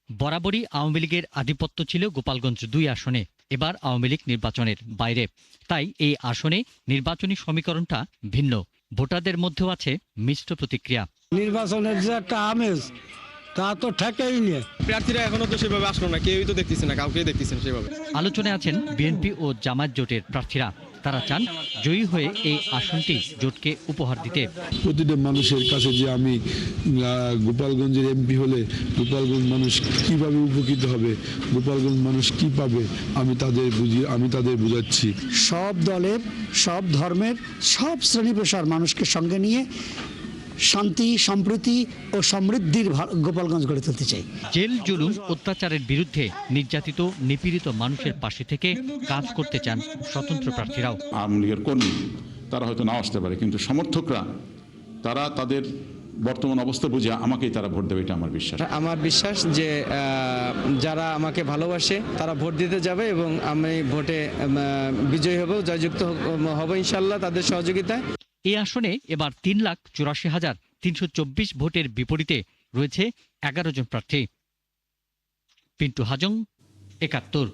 বরাবরই আওয়ামী লীগের আধিপত্য ছিল গোপালগঞ্জ ২ আসনে। এবার আওয়ামী লীগ নির্বাচনের বাইরে, তাই এই আসনে নির্বাচনী সমীকরণটা ভিন্ন। ভোটারদের মধ্যেও আছে মিশ্র প্রতিক্রিয়া। নির্বাচনের যে একটা আমেজ তা তো ঠেকেই নিয়ে প্রার্থীরা এখনো তো সেভাবে আসলো না, কেউই তো দেখতেছে না, কাউকেই দেখতেছে না সেভাবে। আলোচনায় আছেন বিএনপি ও জামায়াত জোটের প্রার্থীরা। তারা চান জয়ী হয়ে এই আসনটি জোটকে উপহার দিতে। প্রতিটা মানুষের কাছে যে আমি গোপালগঞ্জের এমপি হলে গোপালগঞ্জ মানুষ কিভাবে উপকৃত হবে, গোপালগঞ্জ মানুষ কি পাবে, আমি তাদের বুঝাচ্ছি। সব দলের, সব ধর্মের, সব শ্রেণী পেশার মানুষকে সঙ্গে নিয়ে শান্তি, সম্প্রীতি ও সমৃদ্ধির গোপালগঞ্জ গড়ে তুলতে চাই। জেল জুলুম অত্যাচারের বিরুদ্ধে নির্যাতিত নিপীড়িত মানুষের পাশে থেকে কাজ করতে চান স্বতন্ত্র প্রার্থীরাও। আওয়ামী লীগের কর্মী তারা হয়তো না আসতে পারে, কিন্তু সমর্থকরা তারা তাদের বর্তমান অবস্থা বুঝে আমাকেই তারা ভোট দেবে, এটা আমার বিশ্বাস। আমার বিশ্বাস যে যারা আমাকে ভালোবাসে তারা ভোট দিতে যাবে এবং আমি ভোটে বিজয়ী হব, জয়যুক্ত হব ইনশাল্লাহ তাদের সহযোগিতায়। এই আসনে এবার ৩,৮৪,৩২৪ ভোটের বিপরীতে রয়েছে ১১ জন প্রার্থী। পিন্টু হাজং, ৭১।